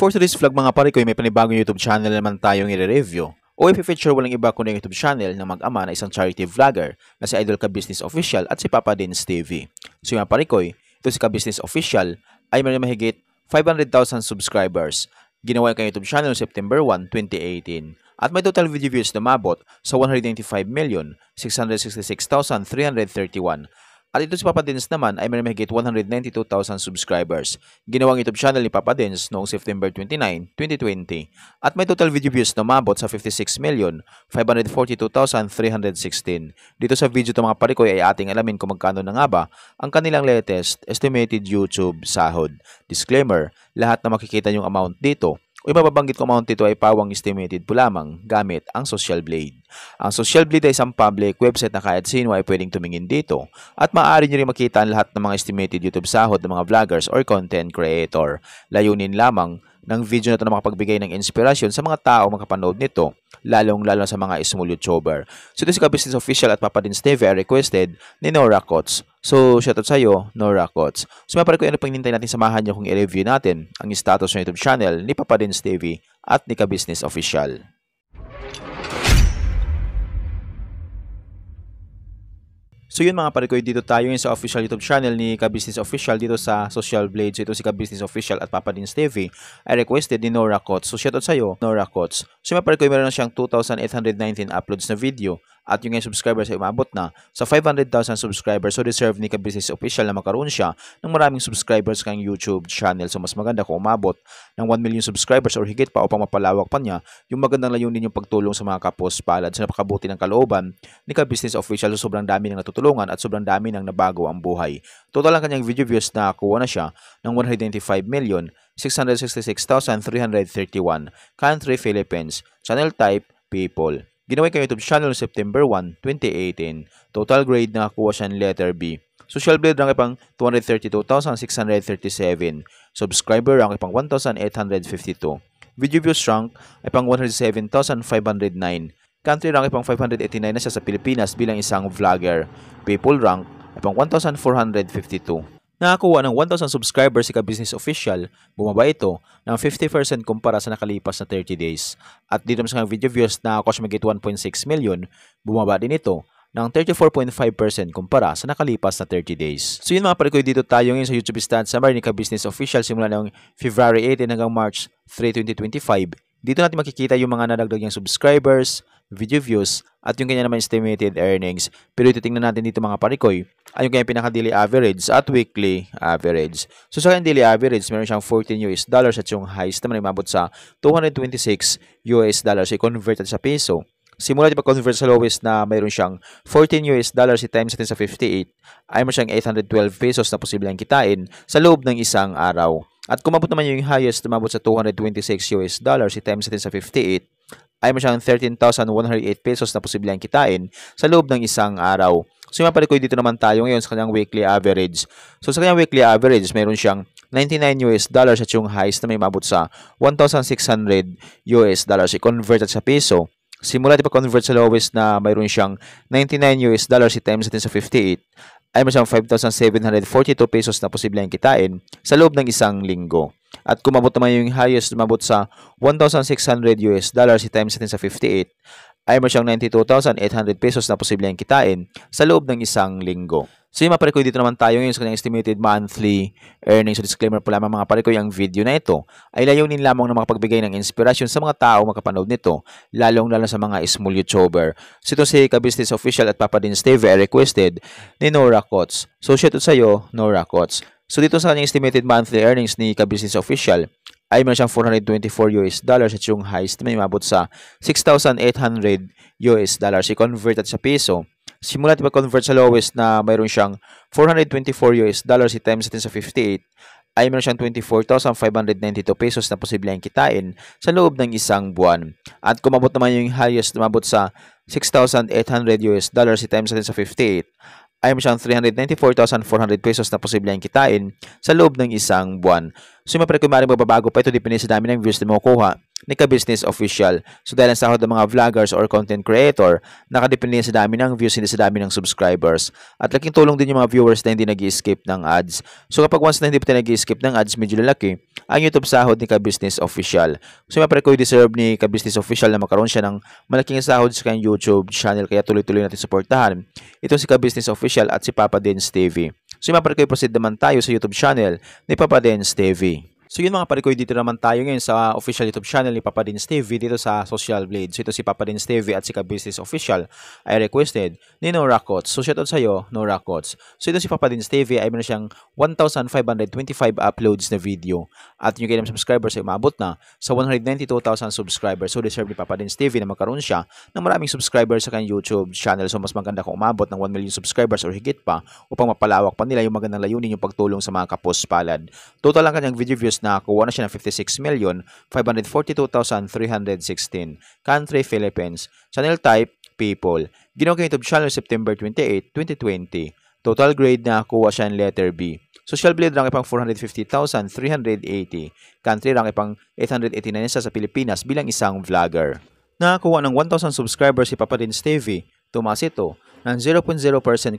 For today's vlog mga pare ko, may panibagong YouTube channel naman tayong i-review. O i-feature walang iba kundi yung YouTube channel ng mag-ama na isang charity vlogger na si Idol Ka Business Official at si Papa Dins TV. So mga pare ko, ito si Ka Business Official ay may mahigit 500,000 subscribers. Ginawa yung YouTube channel noong September 1, 2018. At may total video views na mabot sa 195,666,331. At ito si Papa Dins naman ay may mahigit 192,000 subscribers. Ginawang YouTube channel ni Papa Dins noong September 29, 2020. At may total video views na umabot sa 56,542,316. Dito sa video ito mga parikoy ay ating alamin kung magkano na nga ba ang kanilang latest estimated YouTube sahod. Disclaimer, lahat na makikita yung amount dito o mababanggit ko amount dito ay pawang estimated po lamang gamit ang Social Blade. Ang Social Blade ay isang public website na kahit sino ay pwedeng tumingin dito at maaari nyo rin makita ang lahat ng mga estimated YouTube sahod ng mga vloggers or content creator. Layunin lamang ng video na ito na makapagbigay ng inspirasyon sa mga tao makapanood nito, lalong-lalo sa mga small YouTuber. So ito si Ka Business Official at Papa Dins TV ay requested ni Nora Cots. So shoutout sa iyo, Nora Cots. So mapare ko ano pang hinintay natin, samahan niyo kung i-review natin ang status ng YouTube channel ni Papa Dins TV at ni Ka Business Official. So yun mga parikoy, dito tayo sa official YouTube channel ni Ka Business Official dito sa Social Blade. So ito si Ka Business Official at Papa Dins TV ay requested ni Nora Cots. So shoutout sa iyo, Nora Cots. So mga parikoy, meron na siyang 2,819 uploads na video at yung subscribers ay umabot na sa 500,000 subscribers. So deserve ni Ka Business Official na makaroon siya ng maraming subscribers kang YouTube channel. So mas maganda kung umabot ng 1 million subscribers or higit pa upang mapalawak pa niya yung magandang layunin yung pagtulong sa mga kapos palad. So napakabuti ng kalooban ni Ka Business Official. So sobrang dami ng natutulungan at sobrang dami ng nabago ang buhay. Total ang kanyang video views na kuha na siya ng 195,666,331. Country, Philippines. Channel type, people. Ginawa kay YouTube channel September 1, 2018. Total grade na kuha siya ng letter B. Social Blade rank pang 232,637. Subscriber rank pang 1,852. Video views rank ay pang 107,509. Country rank ay pang 589 na siya sa Pilipinas bilang isang vlogger. People rank ay pang 1,452. Nakakuha ng 1,000 subscribers si Ka Business Official, bumaba ito ng 50% kumpara sa nakalipas na 30 days. At dito sa video views na ako siya magigit 1.6 million, bumaba din ito ng 34.5% kumpara sa nakalipas na 30 days. So yun mga parikoy, dito tayo ngayon sa YouTube stats summary ni Ka Business Official simula ng February 18 hanggang March 3, 2025. Dito natin makikita yung mga nadagdag niyang subscribers, video views, at yung kanya naman estimated earnings. Pero ito tingnan natin dito mga parikoy, ay yung kanya pinaka-daily average at weekly average. So sa kanya daily average, meron siyang $14 at yung highest naman ay mabot sa $226. I-convert sa peso. Simula di pa-convert sa lowest na mayroon siyang $14 i-times natin sa 58, ay meron siyang 812 pesos na posibleng kitain sa loob ng isang araw. At kung mabot naman yung highest na mabot sa $226 i-times natin sa 58, ay meron siyang 13,108 pesos na posibleng kitain sa loob ng isang araw. So yung parikoy, dito naman tayo ngayon sa kanyang weekly average. So sa kanyang weekly average, meron siyang $99 at yung highest na may mabot sa $1,600 i-convert sa peso. Simula di pa-convert sa lowest na mayroon siyang $99 i-times natin sa 58, ay may siyang 5,742 pesos na posibleng kitain sa loob ng isang linggo. At kung mabot naman yung highest, mabot sa $1,600 i-times natin sa 58, ay may siyang 92,800 pesos na posibleng kitain sa loob ng isang linggo. So yung mga parikoy, dito naman tayo ngayon sa kanyang estimated monthly earnings. So disclaimer po lamang mga parikoy, ang video na ito ay layunin lamang na makapagbigay ng inspirasyon sa mga tao makapanood nito, lalong-lalo sa mga small YouTuber. So ito si Ka Business Official at Papa Dins TV ay requested ni Nora Cots. So shoutout sa iyo, Nora Cots. So dito sa kanyang estimated monthly earnings ni Ka Business Official, ay meron siyang $424 at yung highest may mabot sa $6,800 i-converted sa peso. Simula di pa-convert sa lowest na mayroon siyang $424 i-times natin sa 58, ay meron siyang 24,592 pesos na posibleng kitain sa loob ng isang buwan. At kung mabot naman yung highest na mabot sa $6,800 i-times natin sa 58, ay meron siyang 394,400 pesos na posibleng kitain sa loob ng isang buwan. So siyempre kung maaaring magbabago pa ito, depende sa dami ng views na makukuha ni Ka-Business Official. So dahil ang sahod ng mga vloggers or content creator, nakadepende sa dami ng views, hindi sa dami ng subscribers. At laking tulong din yung mga viewers na hindi nag-skip ng ads. So kapag once na hindi pa tayo nag-skip ng ads, medyo lalaki ang YouTube sahod ni Ka-Business Official. So siyempre kung deserve ni Ka-Business Official na magkaroon siya ng malaking sahod sa kanyang YouTube channel, kaya tuloy-tuloy natin suportahan ito si Ka-Business Official at si Papa Dens TV. So siyempre kung proceed naman tayo sa YouTube channel ni Papa Dens TV. So yun mga parikoy, dito naman tayo ngayon sa official YouTube channel ni Papa Dens TV dito sa Social Blade. So ito si Papa Dens TV at si Ka-Business Official ay requested ni Nora Cots. So shoutout sa'yo, Nora Cots. So ito si Papa Dens TV ay meron siyang 1,525 uploads na video. At yung kailang subscribers ay umabot na sa 192,000 subscribers. So deserve ni Papa Dens TV na magkaroon siya ng maraming subscribers sa kanyang YouTube channel. So mas maganda kung umabot ng 1 million subscribers or higit pa upang mapalawak pa nila yung magandang layunin yung pagtulong sa mga kapos-palad. Total ang kanyang video views na kuha na siya ng 56,542,316. Country, Philippines. Channel type, people. Ginawa kay YouTube channel September 28, 2020. Total grade na kuha siya ng letter B. Social Blade rank pang 450,380. Country rank pang 889 sa Pilipinas bilang isang vlogger. Nakakuha ng 1,000 subscribers si Papa Dens TV. Tumaas ito ng 0.0%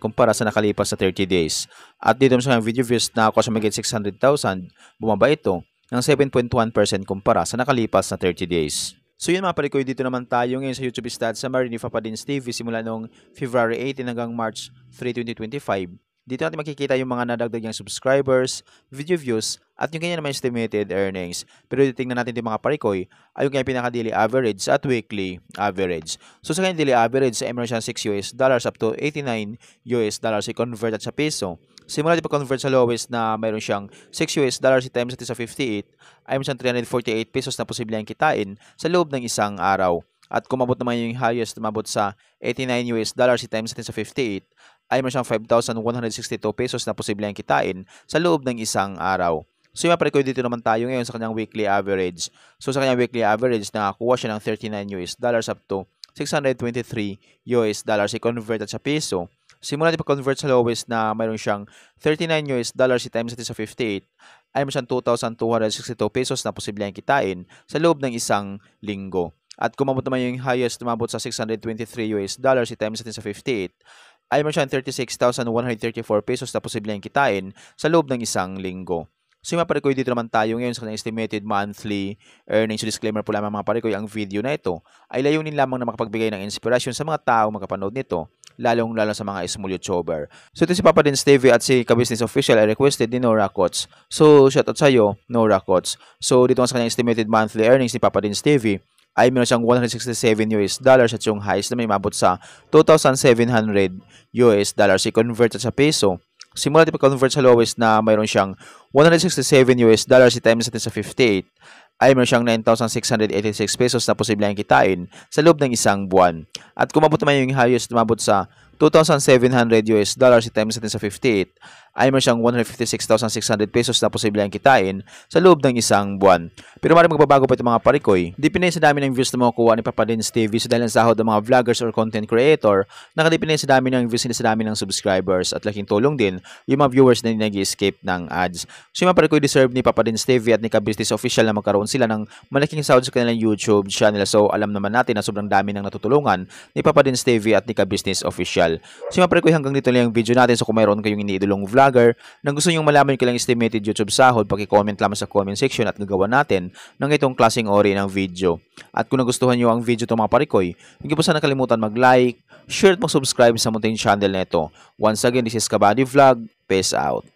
kumpara sa nakalipas na 30 days. At dito sa video views na ako sa magiging 600,000, bumaba ito ng 7.1% kumpara sa nakalipas na 30 days. So yun mga parikoy, dito naman tayo ngayon sa YouTube stats summary ni Papa Dens TV simula noong February 18 hanggang March 3, 2025. Dito natin makikita yung mga nadagdag niyang subscribers, video views, at yung kanya naman estimated earnings. Pero titingnan natin yung mga parikoy ay yung kanya pinaka-daily average at weekly average. So sa kanya daily average, sa meron siyang $6 up to $89 i-convert at sa peso. Simula di pa-convert sa lowest na mayroon siyang $6 i-times natin sa 58, ay meron siyang 348 pesos na posible ang kitain sa loob ng isang araw. At kung mabot naman yung highest, mabot sa $89 i-times natin sa 58, ay meron siyang 5,162 pesos na posible ang kitain sa loob ng isang araw. So yung parikoy, dito naman tayo ngayon sa kanyang weekly average. So sa kanyang weekly average, nakakuha siya ng $39 up to $623 i-convert at sa peso. Simula di pa-convert sa lowest na mayroon siyang $39 i-times natin sa 58, ay meron siyang 2,262 pesos na posible ang kitain sa loob ng isang linggo. At kung mabot naman yung highest, tumabot sa $623 i-times natin sa 58, ay meron siyang 36,134 pesos na posible ang kitain sa loob ng isang linggo. So yung mga parikoy, dito naman tayo ngayon sa kanyang estimated monthly earnings. So disclaimer po lamang mga parikoy, ang video na ito ay layunin lamang na makapagbigay ng inspirasyon sa mga tao makapanood nito, lalong-lalo sa mga small YouTuber. So ito si Papa Dens TV at si Ka-Business Official ay requested ni Nora Cots. So shoutout sa iyo, Nora Cots. So dito sa kanyang estimated monthly earnings ni Papa Dens TV, ay meron siyang $167 at yung highest na may mabot sa $2,700 i-convert at sa peso. Simula di pa-convert sa lowest na mayroon siyang $167 i-times natin sa 58, ay meron siyang 9,686 pesos na posible ang kitain sa loob ng isang buwan. At kung mabot naman yung highest, tumabot sa $2,700 i-times natin sa 58, ay meron siyang 156,600 pesos na posible ang kitain sa loob ng isang buwan. Pero maaaring magbabago pa itong mga parikoy. Depende sa dami ng views na makukuha ni Papa Dens TV. So dahil ang sahod ng mga vloggers or content creator, nakadepende sa dami ng views, hindi sa dami ng subscribers. At laking tulong din yung mga viewers na nag-escape ng ads. So yung mga parikoy, deserve ni Papa Dens TV at ni Ka-Business Official na magkaroon sila ng malaking sahod sa kanilang YouTube channel. So alam naman natin na sobrang dami ng natutulungan ni Papa Dens TV at ni Ka-Business Official. So yung mga parikoy, hanggang dito lang yung video natin. So kung mayroon kayong iniidolong vlogger na gusto nyo malaman yung kailang estimated YouTube sahod, paki-comment lamang sa comment section at gagawa natin ng itong klaseng ori ng video. At kung nagustuhan nyo ang video itong mga parikoy, hindi po sana nakalimutan mag-like, share at mag-subscribe sa munting channel na ito. Once again, this is Kabady Vlog. Peace out.